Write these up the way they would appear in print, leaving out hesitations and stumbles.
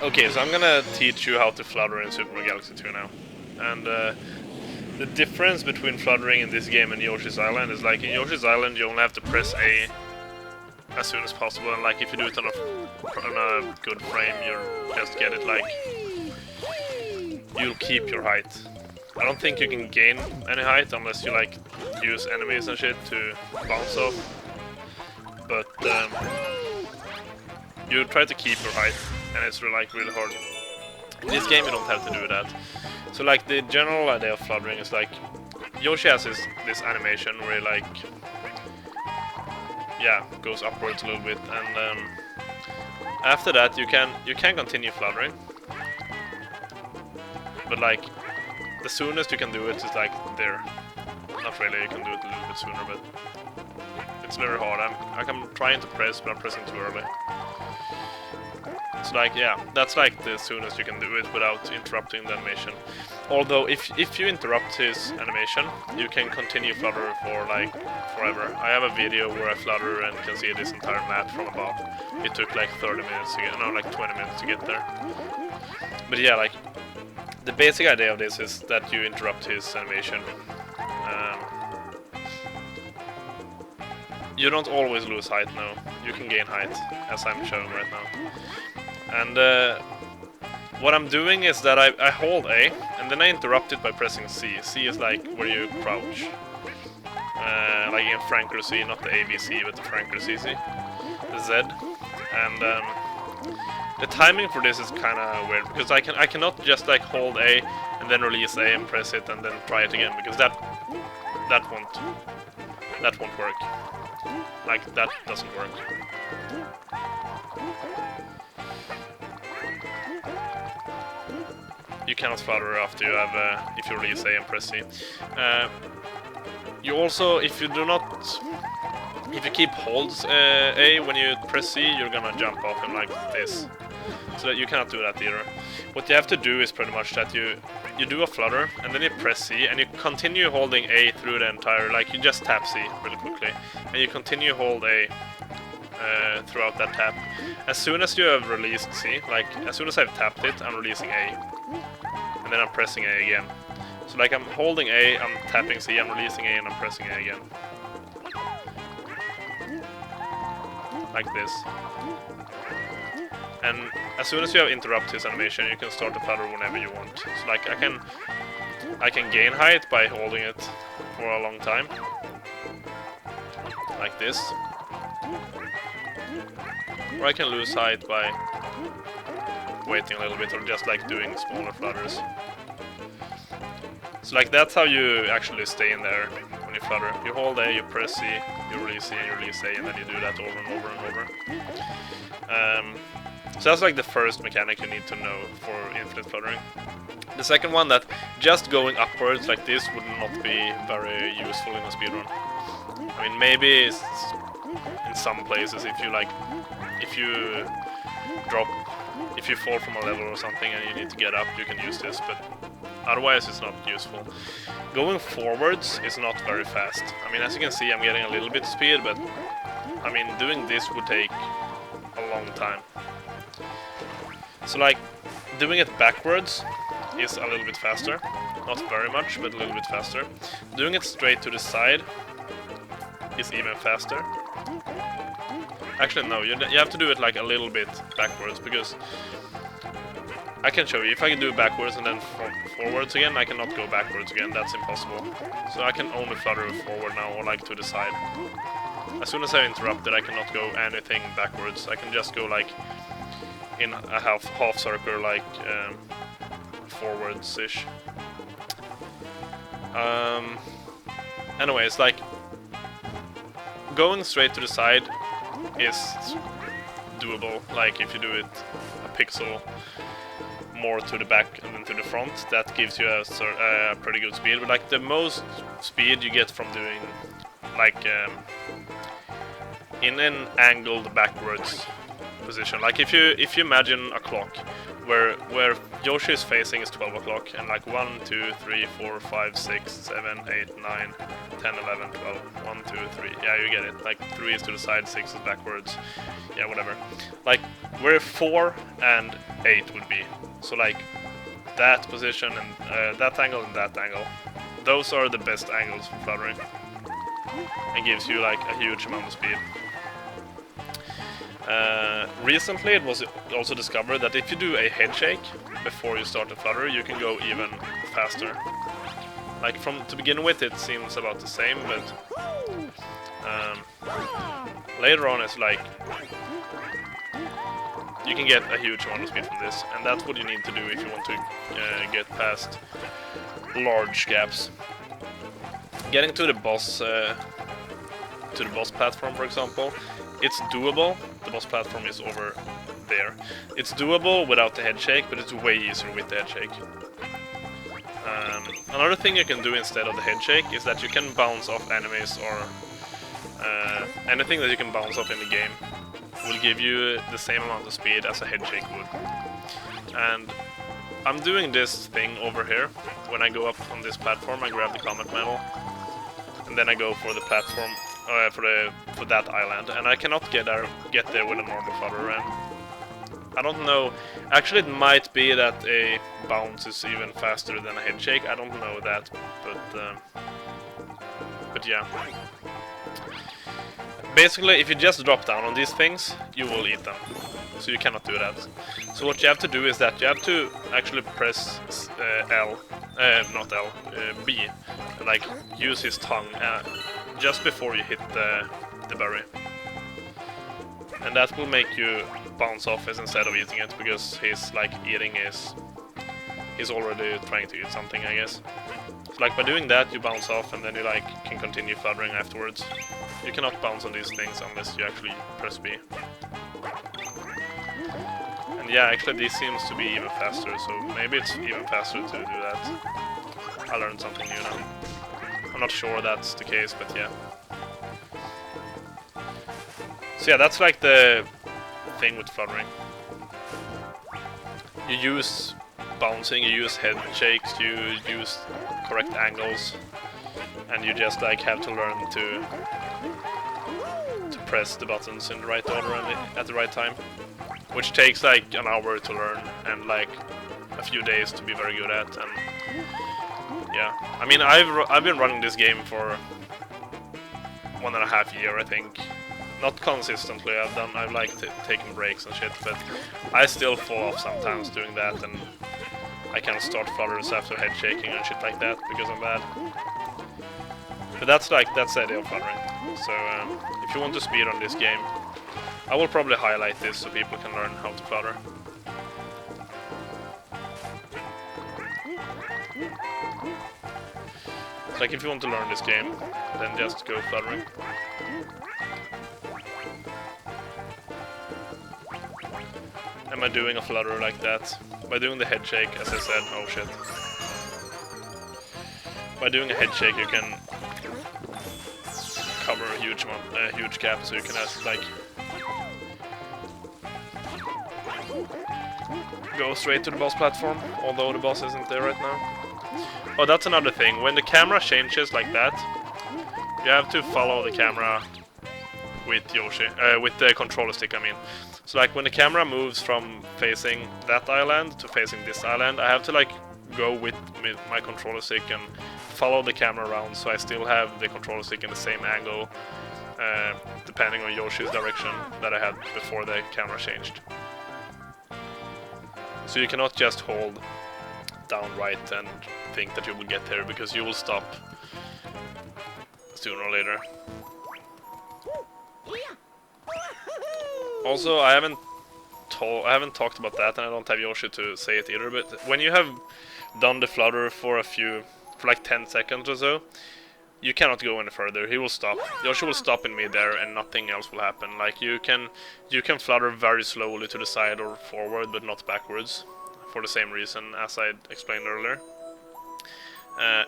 Okay, so I'm gonna teach you how to flutter in Super Mario Galaxy 2 now. And the difference between fluttering in this game and Yoshi's Island is like in Yoshi's Island you only have to press A as soon as possible, and like if you do it on a good frame, you'll just get it like you'll keep your height. I don't think you can gain any height unless you like use enemies and shit to bounce off. But you try to keep your height, and it's really hard. In this game you don't have to do that. So like the general idea of fluttering is like Yoshi has this animation where he like goes upwards a little bit, and after that you can continue fluttering. But like the soonest you can do it is like there. Not really, you can do it a little bit sooner, but it's very hard. I'm trying to press, but I'm pressing too early. So like, yeah, that's like the soonest you can do it without interrupting the animation. Although if you interrupt his animation, you can continue flutter for like forever. I have a video where I flutter and can see this entire map from above. It took like 30 minutes to get, no, like 20 minutes to get there. But yeah, like the basic idea of this is that you interrupt his animation. You don't always lose height, no. You can gain height, as I'm showing right now. And what I'm doing is that I hold A, and then I interrupt it by pressing C. C is like where you crouch. Like in Franker C, not the ABC, but the Franker CC. The Z. And the timing for this is kind of weird, because I cannot just like hold A and then release A and press it and then try it again, because that won't work. Like that doesn't work. You cannot flutter after you have if you release A and press C. You also, if you keep holds A when you press C, you're gonna jump off him like this. So that you cannot do that either. What you have to do is pretty much that you do a flutter, and then you press C, and you continue holding A through the entire, like you just tap C really quickly, and you continue hold A throughout that tap. As soon as you have released C, like as soon as I've tapped it, I'm releasing A, and then I'm pressing A again. So like I'm holding A, I'm tapping C, I'm releasing A, and I'm pressing A again. Like this. And as soon as you have interrupted his animation, you can start to flutter whenever you want. So like I can gain height by holding it for a long time. Like this. Or I can lose height by waiting a little bit, or just like doing smaller flutters. So like that's how you actually stay in there when you flutter. You hold A, you press C, you release C, and you release A, and then you do that over and over and over. So that's like the first mechanic you need to know for infinite fluttering. The second one, that just going upwards like this would not be very useful in a speedrun. I mean, maybe it's in some places if you fall from a level or something and you need to get up, you can use this, but otherwise it's not useful. Going forwards is not very fast. I mean, as you can see, I'm getting a little bit of speed, but I mean, doing this would take a long time. So like, doing it backwards is a little bit faster. Not very much, but a little bit faster. Doing it straight to the side is even faster. Actually, no, you have to do it like a little bit backwards, because I can show you. If I can do it backwards and then forwards again, I cannot go backwards again. That's impossible. So I can only flutter forward now, or like to the side. As soon as I interrupt it, I cannot go anything backwards. I can just go like in a half circle, like forwards-ish. Anyways, like going straight to the side is doable. Like if you do it a pixel more to the back and then to the front, that gives you a pretty good speed. But like the most speed you get from doing like in an angled backwards position. Like if you imagine a clock where Yoshi is facing is 12 o'clock, and like 1, 2, 3, 4, 5, 6, 7, 8, 9, 10, 11, 12, 1, 2, 3. Yeah, you get it. Like 3 is to the side, 6 is backwards. Yeah, whatever. Like where 4 and 8 would be. So like that position and that angle and that angle. Those are the best angles for fluttering. And gives you like a huge amount of speed. Recently it was also discovered that if you do a head shake before you start the flutter, you can go even faster. Like to begin with it seems about the same, but later on it's like you can get a huge amount of speed from this, and that's what you need to do if you want to get past large gaps. Getting to the boss platform, for example, it's doable. The boss platform is over there. It's doable without the head shake, but it's way easier with the head shake. Another thing you can do instead of the head shake is that you can bounce off enemies or anything that you can bounce off in the game will give you the same amount of speed as a head shake would. And I'm doing this thing over here. When I go up on this platform, I grab the comet medal, and then I go for the platform for that island, and I cannot get there with a normal flutter. And I don't know. Actually, it might be that a bounce is even faster than a head shake. I don't know that, but yeah. Basically, if you just drop down on these things, you will eat them. So you cannot do that. So what you have to do is that you have to actually press B, like use his tongue just before you hit the berry. And that will make you bounce off it instead of eating it, because he's like eating he's already trying to eat something, I guess. So like by doing that, you bounce off, and then you like can continue fluttering afterwards. You cannot bounce on these things unless you actually press B. And yeah, actually this seems to be even faster, so maybe it's even faster to do that. I learned something new now. I'm not sure that's the case, but yeah. So yeah, that's like the thing with fluttering. You use bouncing, you use head shakes, you use correct angles, and you just like have to learn to press the buttons in the right order and at the right time, which takes like an hour to learn and like a few days to be very good at. And yeah, I mean I've been running this game for 1.5 years, I think. Not consistently. I've like taken breaks and shit, but I still fall off sometimes doing that, and I can't start flutters after head shaking and shit like that because I'm bad. But that's the idea of fluttering. So if you want to speedrun this game, I will probably highlight this so people can learn how to flutter. Like if you want to learn this game, then just go fluttering. Am I doing a flutter like that? By doing the head shake, as I said, oh shit. By doing a head shake, you can cover a huge gap, so you can just like go straight to the boss platform, although the boss isn't there right now. Oh, that's another thing. When the camera changes like that, you have to follow the camera with Yoshi, with the controller stick, I mean. So like when the camera moves from facing that island to facing this island, I have to like go with my controller stick and follow the camera around, so I still have the controller stick in the same angle, depending on Yoshi's direction that I had before the camera changed. So you cannot just hold down right and think that you will get there, because you will stop sooner or later. Also, I haven't talked about that, and I don't have Yoshi to say it either, but when you have done the flutter for like 10 seconds or so, you cannot go any further. He will stop. Yoshi will stop in midair and nothing else will happen. Like you can flutter very slowly to the side or forward, but not backwards, for the same reason as I explained earlier.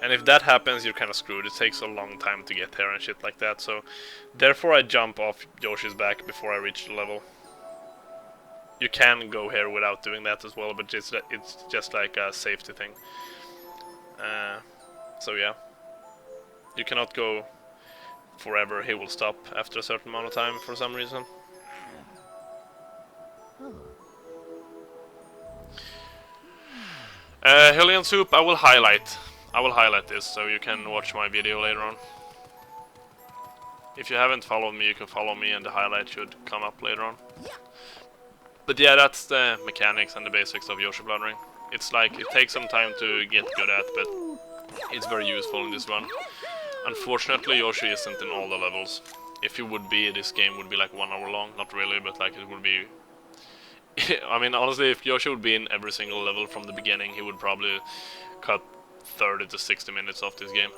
And if that happens, you're kind of screwed. It takes a long time to get there and shit like that. So therefore I jump off Yoshi's back before I reach the level. you can go here without doing that as well, but it's just like a safety thing. So yeah, you cannot go forever. He will stop after a certain amount of time for some reason. Hylian Soup, I will highlight this so you can watch my video later on. If you haven't followed me, you can follow me and the highlight should come up later on. But yeah, that's the mechanics and the basics of Yoshi fluttering. It's like, it takes some time to get good at, but it's very useful in this run. Unfortunately, Yoshi isn't in all the levels. If he would be, this game would be like 1 hour long. Not really, but like it would be... I mean, honestly, if Yoshi would be in every single level from the beginning, he would probably cut 30 to 60 minutes off this game.